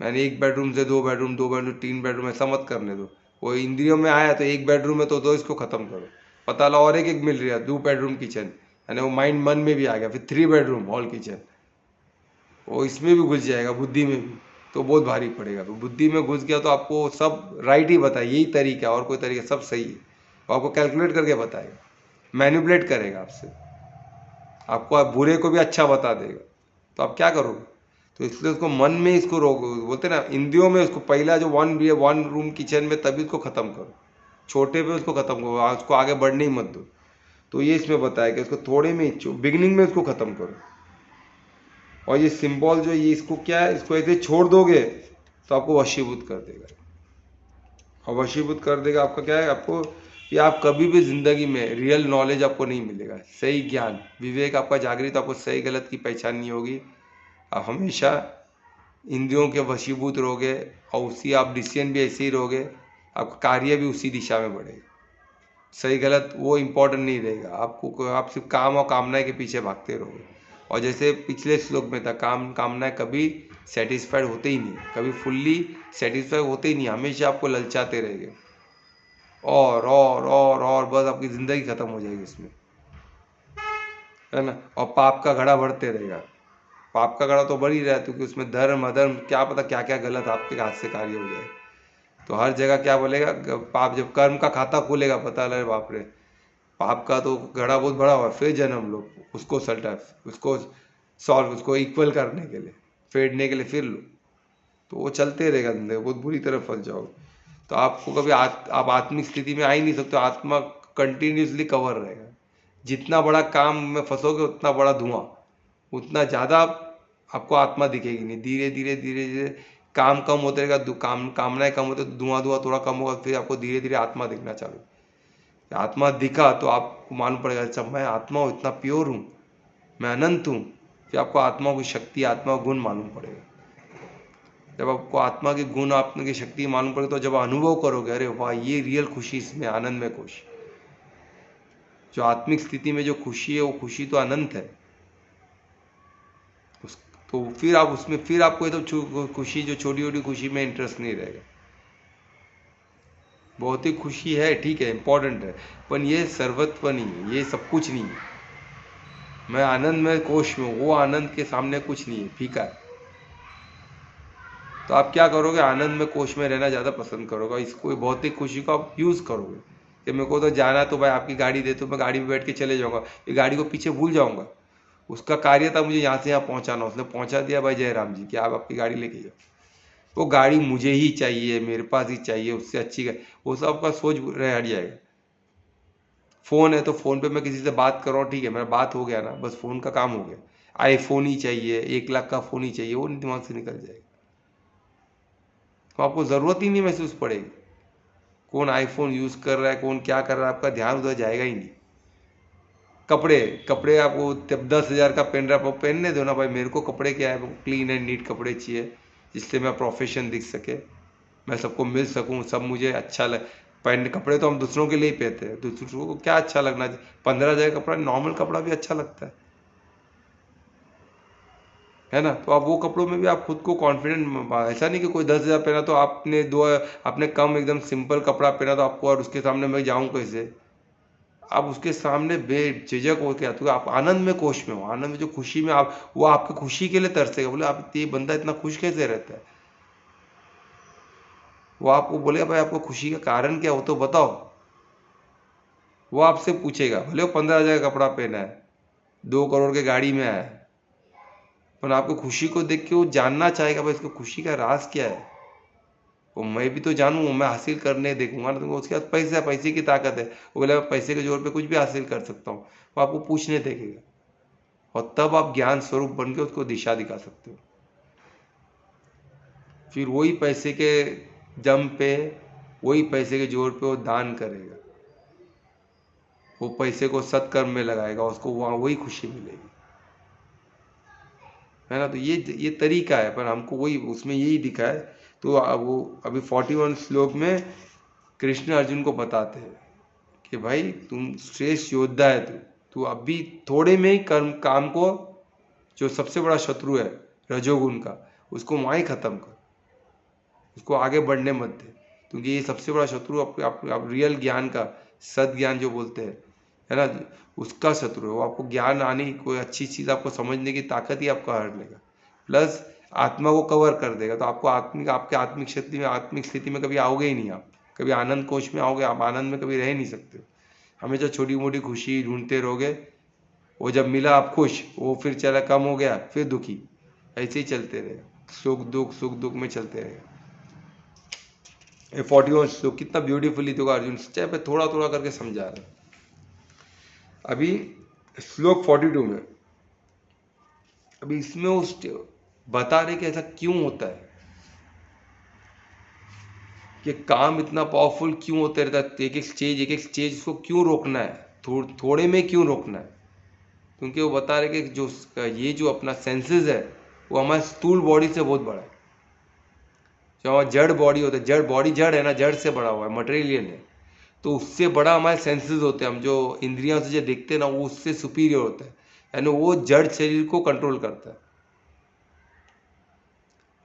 मैंने 1 बेडरूम से 2 बेडरूम, 2 बेडरूम 3 बेडरूम, ऐसा मत करने दो। वो इंद्रियों में आया तो 1 बेडरूम में तो दो, इसको खत्म करो। पता लगा और एक मिल रहा है 2 बेडरूम किचन, यानी वो माइंड मन में भी आ गया, फिर 3 बेडरूम हॉल किचन, वो इसमें भी घुस जाएगा, बुद्धि में भी, तो बहुत भारी पड़ेगा। तो बुद्धि में घुस गया तो आपको सब राइट ही बताए, यही तरीका है और कोई तरीका, सब सही है। वो आपको कैलकुलेट करके बताएगा, मैनिपुलेट करेगा आपसे, आपको आप बुरे को भी अच्छा बता देगा। तो आप क्या करोगे? तो इसलिए उसको मन में इसको रोको, बोलते ना इंद्रियों में उसको पहला जो 1 रूम किचन में तभी उसको ख़त्म करो, छोटे पे उसको ख़त्म करो, उसको आगे बढ़ने ही मत दो। तो ये इसमें बताया कि उसको थोड़े में बिगिनिंग में उसको ख़त्म करो। और ये सिंबल जो ये इसको क्या है, इसको ऐसे छोड़ दोगे तो आपको वशीभूत कर देगा। और वशीभूत कर देगा आपका क्या है, आपको कि आप कभी भी ज़िंदगी में रियल नॉलेज आपको नहीं मिलेगा, सही ज्ञान विवेक आपका जागृत, आपको सही गलत की पहचान नहीं होगी। आप हमेशा इंद्रियों के वशीभूत रहोगे और उसी आप डिसीजन भी ऐसे ही रहोगे, आपका कार्य भी उसी दिशा में बढ़ेगा। सही गलत वो इम्पोर्टेंट नहीं रहेगा आपको, आप सिर्फ काम और कामनाएं के पीछे भागते रहोगे। और जैसे पिछले श्लोक में था, कामनाएं कभी सेटिस्फाइड होते ही नहीं, कभी फुल्ली सेटिस्फाइड होते ही नहीं, हमेशा आपको ललचाते रहेंगे और बस आपकी ज़िंदगी ख़त्म हो जाएगी इसमें, है ना। और पाप का घड़ा बढ़ते रहेगा, पाप का घड़ा तो बढ़ ही रहा है, क्योंकि उसमें धर्म अधर्म क्या पता क्या क्या गलत आपके हाथ से कार्य हो जाए। तो हर जगह क्या बोलेगा, पाप जब कर्म का खाता खोलेगा पता लगे बाप रे, पाप का तो घड़ा बहुत बड़ा हुआ, फिर जन्म लो उसको सल्टा, उसको सॉल्व, उसको इक्वल करने के लिए, फेडने के लिए फिर लो, तो वो चलते रहेगा जिंदगी, बहुत बुरी तरह फंस जाओगे। तो आपको कभी आप आत्मिक स्थिति में आ ही नहीं सकते, आत्मा कंटिन्यूसली कवर रहेगा। जितना बड़ा काम में फंसोगे उतना बड़ा धुआं, उतना ज़्यादा आपको आत्मा दिखेगी नहीं। धीरे धीरे धीरे धीरे काम कम होते रहेगा, कामनाएं कम होते, तो धुआं थोड़ा कम होगा, फिर आपको धीरे धीरे आत्मा दिखना चालू। आत्मा दिखा तो आपको मालूम पड़ेगा अच्छा मैं आत्मा हूँ, इतना प्योर हूँ, मैं अनंत हूँ। फिर आपको आत्मा की शक्ति, आत्मा का गुण मालूम पड़ेगा। जब आपको आत्मा के गुण, आत्मा की शक्ति मालूम पड़ेगी, तो जब अनुभव करोगे अरे वाह ये रियल खुशी, इसमें आनंद में खुशी, जो आत्मिक स्थिति में जो खुशी है वो खुशी तो अनंत है। तो फिर आप उसमें, फिर आपको तो खुशी, जो छोटी छोटी खुशी में इंटरेस्ट नहीं रहेगा। भौतिक खुशी है ठीक है, इंपॉर्टेंट है, पर ये सर्वत्व नहीं है, ये सब कुछ नहीं है। मैं आनंद में कोश में, वो आनंद के सामने कुछ नहीं है, फीका है। तो आप क्या करोगे, आनंद में कोश में रहना ज़्यादा पसंद करोगे, इसको भौतिक खुशी को आप यूज़ करोगे कि मेरे को तो जाना है तो भाई आपकी गाड़ी दे, तो मैं गाड़ी में बैठ के चले जाऊँगा, ये गाड़ी को पीछे भूल जाऊँगा। उसका कार्य था मुझे यहाँ से यहाँ पहुँचाना, उसने पहुँचा दिया भाई जयराम जी कि आप आपकी गाड़ी लेके जाओ। वो गाड़ी मुझे ही चाहिए, मेरे पास ही चाहिए, उससे अच्छी गाड़ी, वो सब आपका सोच रह हट जाएगा। फ़ोन है तो फ़ोन पे मैं किसी से बात कर रहा हूँ, ठीक है मेरा बात हो गया ना, बस फ़ोन का काम हो गया। आईफोन ही चाहिए, 1 लाख का फ़ोन ही चाहिए, वो दिमाग से निकल जाएगा। तो आपको ज़रूरत ही नहीं महसूस पड़ेगी, कौन आईफोन यूज़ कर रहा है, कौन क्या कर रहा है, आपका ध्यान उधर जाएगा ही नहीं। कपड़े आपको 10,000 का पहन रहा है, पहनने दो ना भाई, मेरे को कपड़े क्या है, क्लीन एंड नीट कपड़े चाहिए, जिससे मेरा प्रोफेशन दिख सके, मैं सबको मिल सकूं, सब मुझे अच्छा लगे। पहनने कपड़े तो हम दूसरों के लिए ही पहनते हैं, दूसरों को क्या अच्छा लगना चाहिए। 15,000 कपड़ा, नॉर्मल कपड़ा भी अच्छा लगता है ना। तो आप वो कपड़ों में भी आप खुद को कॉन्फिडेंट, ऐसा नहीं कि कोई 10,000 पहना तो आपने कम एकदम सिंपल कपड़ा पहना तो आपको, और उसके सामने मैं जाऊं कैसे। आप उसके सामने बेझिझक हो के आते हो, आप आनंद में कोश में हो, आनंद में जो खुशी में आप, वो आपकी खुशी के लिए तरसेगा, बोले आप ये बंदा इतना खुश कैसे रहता है। वो आपको बोलेगा भाई आपको खुशी का कारण क्या हो तो बताओ, वो आपसे पूछेगा, भले वो 15,000 का कपड़ा पहना है, 2 करोड़ के गाड़ी में आया है, पर आपको खुशी को देख के वो जानना चाहेगा भाई इसको खुशी का राज क्या है। वो मैं भी तो जानूँ, मैं हासिल करने देखूंगा ना, तो उसके पास पैसा है, पैसे की ताकत है, वो बोला मैं पैसे के जोर पे कुछ भी हासिल कर सकता हूँ, वो आपको पूछने देखेगा। और तब आप ज्ञान स्वरूप बन के उसको दिशा दिखा सकते हो। फिर वही पैसे के दम पे, वही पैसे के जोर पे वो दान करेगा, वो पैसे को सत्कर्म में लगाएगा, उसको वहाँ वही खुशी मिलेगी, है ना। तो ये तरीका है, पर हमको वही उसमें यही दिखा है। तो वो अभी 41 श्लोक में कृष्ण अर्जुन को बताते हैं कि भाई तुम श्रेष्ठ योद्धा है, तू अभी थोड़े में ही कर्म काम को, जो सबसे बड़ा शत्रु है रजोगुण का, उसको वहाँ ही खत्म कर, उसको आगे बढ़ने मत दे, क्योंकि ये सबसे बड़ा शत्रु आप रियल ज्ञान का, सद ज्ञान जो बोलते हैं, है ना, उसका शत्रु है। वो आपको ज्ञान आने की, कोई अच्छी चीज़ आपको समझने की ताकत ही आपको हर लेगा, प्लस आत्मा को कवर कर देगा। तो आपको आपके आत्मिक स्थिति में कभी आओगे ही नहीं, आप कभी आनंद कोश में आओगे, आप आनंद में कभी रह नहीं सकते हो। हमेशा छोटी मोटी खुशी ढूंढते रहोगे, वो जब मिला आप खुश, वो फिर चला कम हो गया फिर दुखी, ऐसे ही चलते रहेगा, सुख दुख में चलते रहेगा। 41 श्लोक कितना ब्यूटीफुली देखो अर्जुन सच्चाई पे थोड़ा थोड़ा करके समझा रहे। अभी श्लोक 42 में, अभी इसमें उस बता रहे कि ऐसा क्यों होता है, कि काम इतना पावरफुल क्यों होते रहता है, एक एक स्टेज उसको क्यों रोकना है, थोड़े में क्यों रोकना है। क्योंकि वो बता रहे कि जो ये जो अपना सेंसेस है, वो हमारे स्थूल बॉडी से बहुत बड़ा है। जो हमारा जड़ बॉडी होता है, जड़ बॉडी जड़ है ना, जड़ से बड़ा हुआ है, मटेरियल है, तो उससे बड़ा हमारे सेंसेस होते हैं। हम जो इंद्रियों से जो देखते हैं ना, वो उससे सुपीरियर होता है, यानी वो जड़ शरीर को कंट्रोल करता है,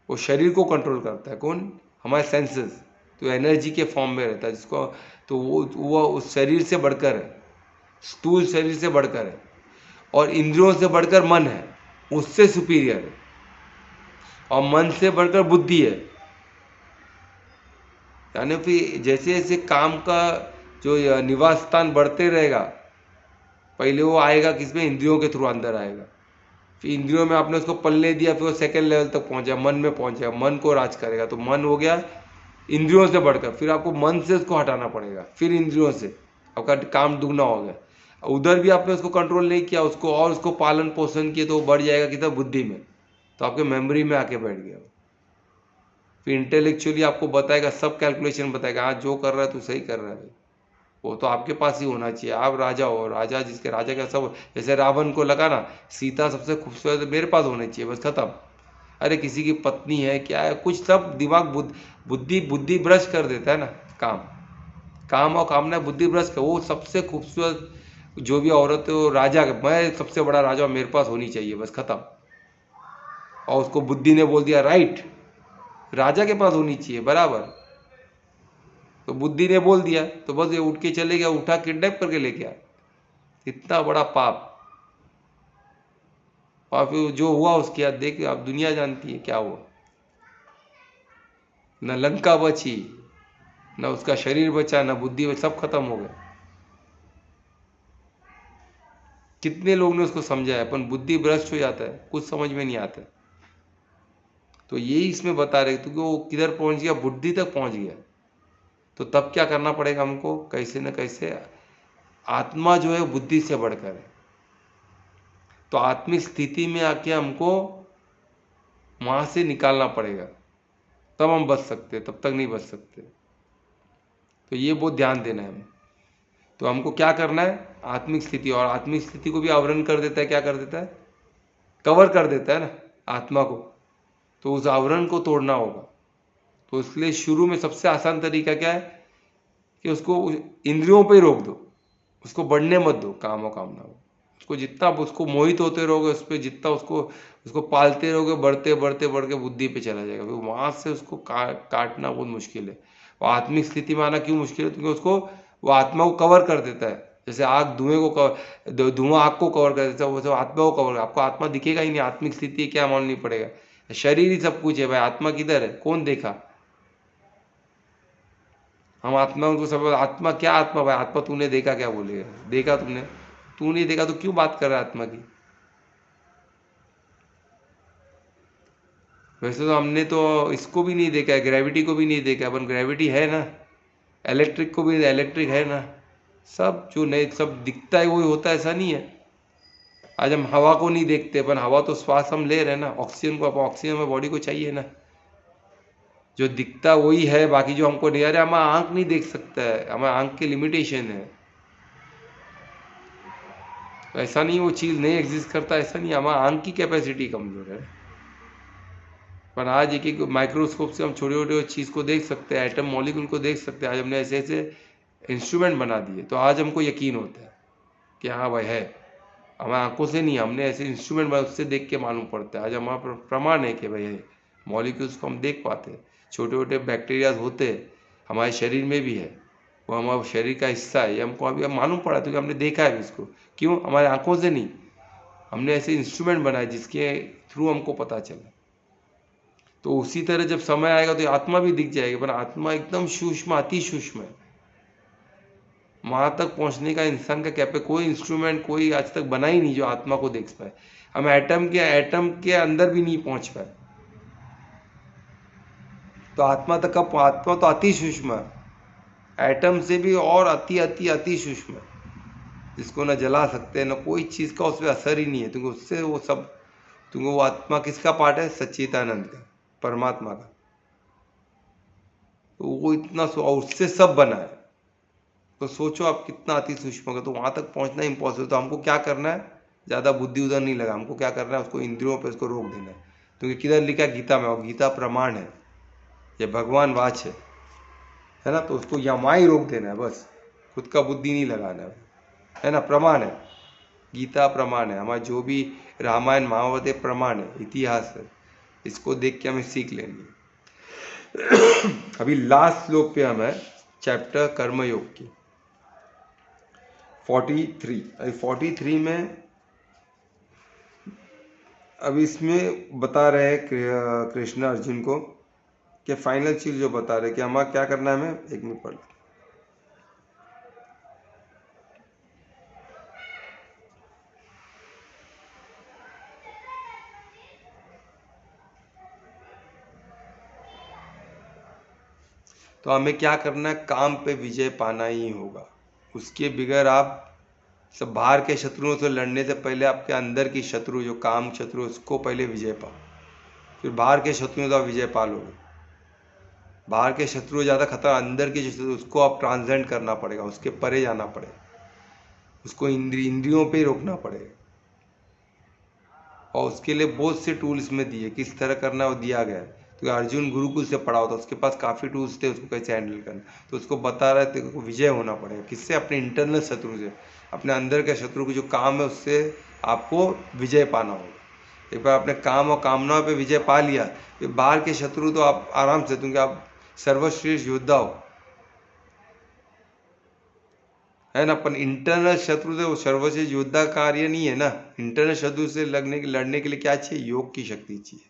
वो शरीर को कंट्रोल करता है। कौन? हमारे सेंसेस, तो एनर्जी के फॉर्म में रहता है जिसको, तो वो उस शरीर से बढ़कर है, स्थूल शरीर से बढ़कर है, और इंद्रियों से बढ़कर मन है, उससे सुपीरियर है, और मन से बढ़कर बुद्धि है। यानी फिर जैसे जैसे काम का जो निवास स्थान बढ़ते रहेगा, पहले वो आएगा किसमें, इंद्रियों के थ्रू अंदर आएगा, फिर इंद्रियों में आपने उसको पल्ले दिया, फिर वो सेकंड लेवल तक पहुंचा, मन में पहुंचेगा, मन को राज करेगा, तो मन हो गया इंद्रियों से बढ़कर, फिर आपको मन से उसको हटाना पड़ेगा, फिर इंद्रियों से आपका काम दुगना हो गया। उधर भी आपने उसको कंट्रोल नहीं किया, उसको और उसको पालन पोषण किए, तो वो बढ़ जाएगा कितना, बुद्धि में, तो आपके मेमोरी में आके बैठ गया। फिर इंटेलेक्चुअली आपको बताएगा, सब कैलकुलेशन बताएगा, हाँ जो कर रहा है तू सही कर रहा है भाई, वो तो आपके पास ही होना चाहिए। आप राजा हो, राजा जिसके राजा का सब, जैसे रावण को लगा ना सीता सबसे खूबसूरत मेरे पास होनी चाहिए, बस खत्म। अरे किसी की पत्नी है क्या है, कुछ सब दिमाग बुद्धि भ्रष्ट कर देता है ना, काम और कामना बुद्धि भ्रष्ट कर, वो सबसे खूबसूरत जो भी औरत है वो राजा, मैं सबसे बड़ा राजा मेरे पास होनी चाहिए, बस खत्म। और उसको बुद्धि ने बोल दिया राइट, राजा के पास होनी चाहिए बराबर, तो बुद्धि ने बोल दिया, तो बस ये उठ के चले गया, उठा किडनैप करके ले गया। इतना बड़ा पाप, और फिर जो हुआ उसके बाद देख, आप दुनिया जानती है क्या हुआ, न लंका बची, न उसका शरीर बचा, न बुद्धि बचा, सब खत्म हो गया। कितने लोग ने उसको समझाया, अपन बुद्धि भ्रष्ट हो जाता है, कुछ समझ में नहीं आता। तो यही इसमें बता रहे, क्योंकि वो किधर पहुंच गया, बुद्धि तक पहुंच गया। तो तब क्या करना पड़ेगा हमको, कैसे न कैसे, आत्मा जो है बुद्धि से बढ़कर है, तो आत्मिक स्थिति में आके हमको वहां से निकालना पड़ेगा, तब हम बच सकते, तब तक नहीं बच सकते। तो ये बहुत ध्यान देना है हमें। तो हमको क्या करना है, आत्मिक स्थिति, और आत्मिक स्थिति को भी आवरण कर देता है, क्या कर देता है, कवर कर देता है ना आत्मा को, तो उस आवरण को तोड़ना होगा। तो इसलिए शुरू में सबसे आसान तरीका क्या है, कि उसको इंद्रियों पे ही रोक दो, उसको बढ़ने मत दो, काम और कामना को, उसको जितना उसको मोहित होते रहोगे, उस पर जितना उसको पालते रहोगे, बढ़ते बढ़ते बढ़ के बुद्धि पे चला जाएगा, फिर वहां से उसको काटना बहुत मुश्किल है। वो आत्मिक स्थिति में आना क्यों मुश्किल है, क्योंकि उसको वो आत्मा को कवर कर देता है, जैसे आग धुएं को धुआं आग को कवर कर देता है, वो आत्मा को कवर, आपको आत्मा दिखेगा ही नहीं, आत्मिक स्थिति क्या मालूम नहीं पड़ेगा, शरीर ही सब कुछ है भाई, आत्मा किधर है, कौन देखा। हम आत्मा उनको सब, आत्मा क्या आत्मा भाई, आत्मा तूने देखा क्या, बोलेगा देखा तुमने, तू नहीं देखा तो क्यों बात कर रहा है आत्मा की। वैसे तो हमने तो इसको भी नहीं देखा है, ग्रेविटी को भी नहीं देखा, अपन ग्रेविटी है ना, इलेक्ट्रिक को भी इलेक्ट्रिक है ना, सब जो नहीं सब दिखता है वही होता है, ऐसा नहीं है। आज हम हवा को नहीं देखते, पर हवा तो श्वास हम ले रहे हैं ना, ऑक्सीजन को, ऑक्सीजन हमें बॉडी को चाहिए ना। जो दिखता वही है, बाकी जो हमको नहीं, अरे हमारा आंख नहीं देख सकता है, हमारे आंख की लिमिटेशन है। तो ऐसा नहीं वो चीज़ नहीं एग्जिस्ट करता, ऐसा नहीं, हमारा आंख की कैपेसिटी कमजोर है। पर आज एक एक माइक्रोस्कोप से हम छोटे छोटे चीज़ को देख सकते हैं, एटम मॉलिक्यूल को देख सकते हैं। आज हमने ऐसे ऐसे इंस्ट्रूमेंट बना दिए, तो आज हमको यकीन होता है कि हाँ भाई है। हमारे आंखों से नहीं, हमने ऐसे इंस्ट्रूमेंट बनाए, उससे देख के मालूम पड़ता है। आज हमारा प्रमाण है कि भाई है, मॉलिक्यूल्स को हम देख पाते हैं, छोटे छोटे बैक्टीरियाज होते हैं, हमारे शरीर में भी है, वो हमारे शरीर का हिस्सा है, ये हमको अभी मालूम पड़ा क्योंकि हमने देखा है इसको। क्यों? हमारे आंखों से नहीं, हमने ऐसे इंस्ट्रूमेंट बनाए जिसके थ्रू हमको पता चला। तो उसी तरह जब समय आएगा तो आत्मा भी दिख जाएगी, पर आत्मा एकदम सूक्ष्म, अति सूक्ष्म है। वहां तक पहुंचने का इंसान का क्या पे कोई इंस्ट्रूमेंट कोई आज तक बना ही नहीं जो आत्मा को देख पाए। हम एटम के अंदर भी नहीं पहुंच पाए, तो आत्मा तक का, आत्मा तो अति सूक्ष्म है, एटम से भी और अति अति अति सूक्ष्म है, जिसको न जला सकते न कोई चीज का उस पर असर ही नहीं है, क्योंकि उससे वो सब, क्योंकि वो आत्मा किसका पार्ट है? सच्चिदानंद का, परमात्मा का। तो वो इतना और उससे सब बना है, तो सोचो आप कितना अति सूक्ष्म होगा। तो वहां तक पहुंचना इम्पॉसिबल। तो हमको क्या करना है? ज़्यादा बुद्धि उधर नहीं लगा, हमको क्या करना है? उसको इंद्रियों पे उसको रोक देना है। क्योंकि किधर लिखा है? गीता में, और गीता प्रमाण है, ये भगवान वाच है ना, तो उसको यहाँ वहाँ ही रोक देना है बस, खुद का बुद्धि नहीं लगाना है ना। प्रमाण है, गीता प्रमाण है, हमारा जो भी रामायण महाभारत प्रमाण है, इतिहास है, इसको देख के हमें सीख लेंगे। अभी लास्ट श्लोक पे हम है, चैप्टर कर्मयोग की 43। अभी 43 में अभी इसमें बता रहे हैं कृष्ण अर्जुन को कि फाइनल चीज जो बता रहे कि हमारा क्या करना है। हमें एक मिनट पढ़, तो हमें क्या करना है? काम पे विजय पाना ही होगा, उसके बगैर आप सब बाहर के शत्रुओं से लड़ने से पहले आपके अंदर की शत्रु, जो काम शत्रु, उसको पहले विजय पाओ, फिर बाहर के शत्रुओं से आप विजय पा लोगे। बाहर के शत्रु ज़्यादा खतरा, अंदर के शत्रु, उसको आप ट्रांसेंड करना पड़ेगा, उसके परे जाना पड़ेगा, उसको इंद्रियों पे रोकना पड़ेगा। और उसके लिए बहुत से टूल्स में दिए, किस तरह करना वो दिया गया है। तो अर्जुन गुरुकुल से पढ़ा होता, उसके पास काफ़ी टूल्स थे उसको कैसे हैंडल करना, तो उसको बता रहे थे को विजय होना पड़ेगा। किससे? अपने इंटरनल शत्रु से, अपने अंदर के शत्रु को जो काम है उससे आपको विजय पाना होगा। एक बार अपने काम और कामनाओं पे विजय पा लिया, फिर बाहर के शत्रु तो आप आराम से, क्योंकि आप सर्वश्रेष्ठ योद्धा हो, है ना। अपन इंटरनल शत्रु से, वो सर्वश्रेष्ठ योद्धा कार्य नहीं है ना। इंटरनल शत्रु से लड़ने के लिए क्या चाहिए? योग की शक्ति चाहिए।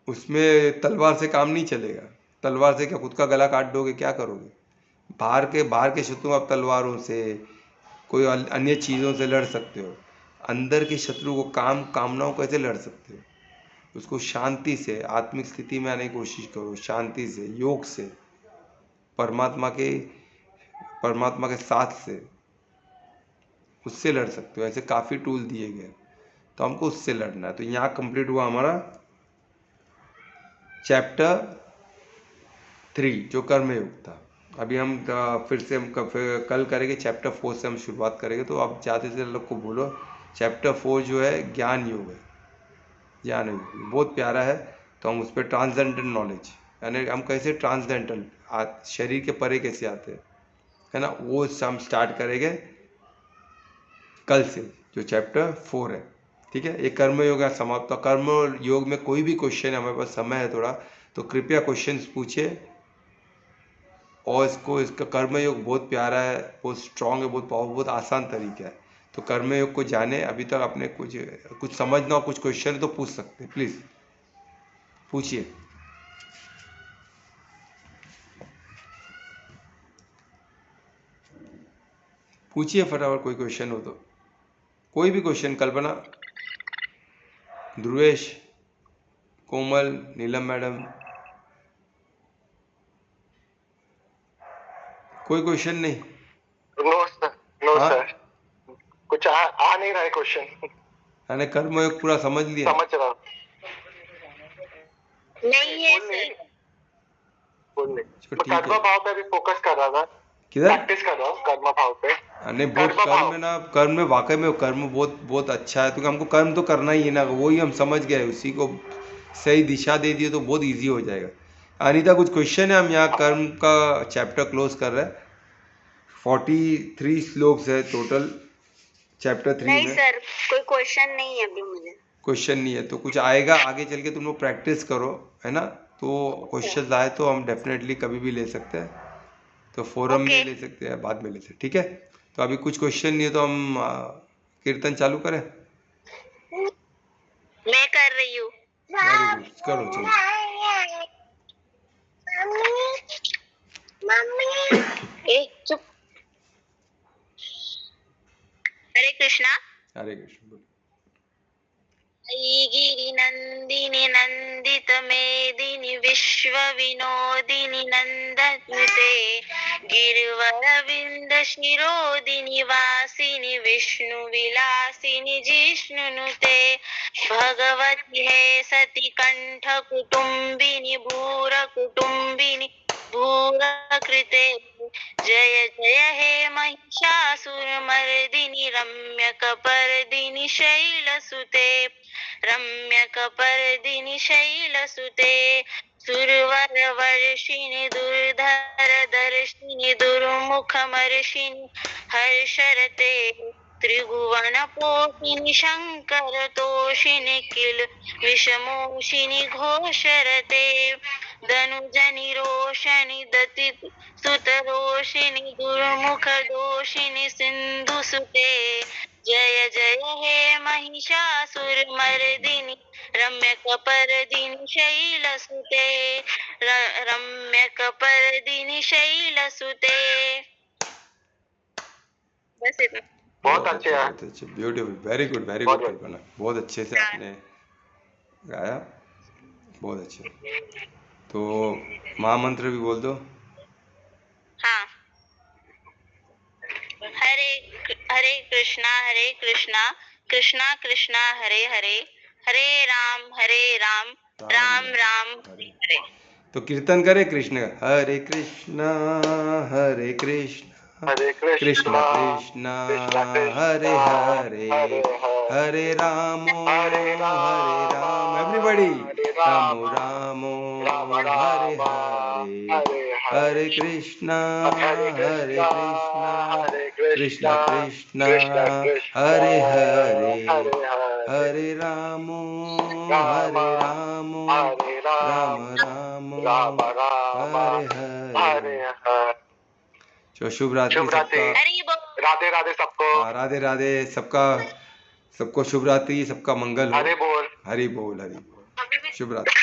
उसमें तलवार से काम नहीं चलेगा। तलवार से क्या खुद का गला काट दोगे? क्या करोगे? बाहर के शत्रु आप तलवारों से, कोई अन्य चीज़ों से लड़ सकते हो। अंदर के शत्रु को कामनाओं कैसे लड़ सकते हो? उसको शांति से, आत्मिक स्थिति में आने की कोशिश करो, शांति से, योग से, परमात्मा के परमात्मा के साथ से, उससे लड़ सकते हो। ऐसे काफ़ी टूल दिए गए, तो हमको उससे लड़ना है। तो यहाँ कंप्लीट हुआ हमारा चैप्टर 3 जो कर्मयोग था। अभी हम फिर से हम कल करेंगे चैप्टर 4 से हम शुरुआत करेंगे। तो आप ज़्यादा से लोग को बोलो, चैप्टर 4 जो है ज्ञान योग है, ज्ञान योग बहुत प्यारा है। तो हम उस पर ट्रांसजेंडर नॉलेज, यानी हम कैसे ट्रांसजेंडर, शरीर के परे कैसे आते हैं, है ना, वो हम स्टार्ट करेंगे कल से, जो चैप्टर 4 है। ठीक है, ये कर्म योग समाप्त। कर्म योग में कोई भी क्वेश्चन है, हमारे पास समय है थोड़ा, तो कृपया क्वेश्चन पूछिए। और इसका कर्मयोग बहुत प्यारा है, बहुत स्ट्रांग है, बहुत पावरफुल, बहुत आसान तरीका है। तो कर्मयोग को जाने। अभी तक आपने कुछ समझना हो, कुछ क्वेश्चन है तो पूछ सकते हैं, प्लीज पूछिए। पूछिए फटाफट, कोई क्वेश्चन हो तो, कोई भी क्वेश्चन, कल्पना। ध्रुवेश, कोमल, नीलम मैडम, कोई क्वेश्चन नहीं? नो सर, नो हाँ, सर, कुछ आ नहीं रहा है क्वेश्चन। मैंने कर्मयोग पूरा समझ लिया? समझ रहा हूँ। नहीं है सर। बोलने चलो मैं ठीक है। कर्म भाव पे भी फोकस कर रहा था, किधर? प्रैक्टिस कर रहा हूँ कर्म भाव पे। नहीं, बहुत कर्म कर्म भाव। में ना, कर्म में वाकई में कर्म बहुत बहुत अच्छा है, क्योंकि हमको कर्म तो करना ही है ना, वही हम समझ गए, उसी को सही दिशा दे दिए तो बहुत इजी हो जाएगा। अनीता, कुछ क्वेश्चन है? हम यहाँ कर्म का चैप्टर क्लोज कर रहे हैं। 43 श्लोक्स है टोटल चैप्टर 3 नहीं में। सर, कोई क्वेश्चन नहीं है अभी मुझे। क्वेश्चन नहीं है तो कुछ आएगा आगे चल के, तुम लोग प्रैक्टिस करो, है ना? तो क्वेश्चन आए तो हम डेफिनेटली कभी भी ले सकते हैं, तो फोरम में ले सकते हैं, बाद में ले सकते हैं, ठीक है? तो अभी कुछ क्वेश्चन नहीं है तो हम कीर्तन चालू करें? मैं कर रही हूँ। वेरी गुड, करो चलो। ए चुप। हरे कृष्णा। हरे कृष्ण। बोलो। गिरिनन्दिनि नन्दित मेदिनि विश्व विनोदिनि नन्दनुते गिरिवरविन्द शिरोदिनि वासिनि विष्णु विलासिनि जिष्णुनुते भगवति हे सति कंठ कुटुम्बिनि भूर कुटुम्बिनि भूरकृते जय जय हे महिषासुरमर्दिनि रम्यकपर्दिनि शैलसुते रम्यकपर्दिनि शैलसुते सुरवरवर्षिणि दुर्धरदर्शिनि दुर्मुखमर्षिणि हर्षरते त्रिभुवनपोषिणि शङ्करतोषिणि किल विषमोषिणि घोषरते धनुजनिरोषणि दति सुतरोषिणि दुर्मुखदोषिणि सिन्धुसुते जय जय हे महिषासुरमर्दिनि रम्यकपर्दिनि शैलसुते रम्यकपर्दिनि शैलसुते। बस इतना। बहुत अच्छे हैं। बहुत अच्छे, ब्यूटीफुल, वेरी गुड, वेरी बहुत गुड good। कल्पना, बहुत अच्छे से आपने गाया, बहुत अच्छे। तो महामंत्र भी बोल दो। हाँ। हरे कृष्णा कृष्णा कृष्णा हरे हरे हरे राम राम राम हरे हरे। तो कीर्तन करे कृष्ण का, हरे कृष्णा कृष्ण कृष्ण हरे हरे हरे राम एवरीबॉडी, राम राम हरे हरे हरे कृष्णा कृष्ण कृष्ण हरे हरे हरे राम राम राम हरे हरे। तो शुभ रात्रि सबका। राधे राधे सबको। राधे राधे सबका, सबको शुभ रात्रि, सबका मंगल हो। हरि बोल। हरि बोल, हरि बोल। शुभ रात्रि।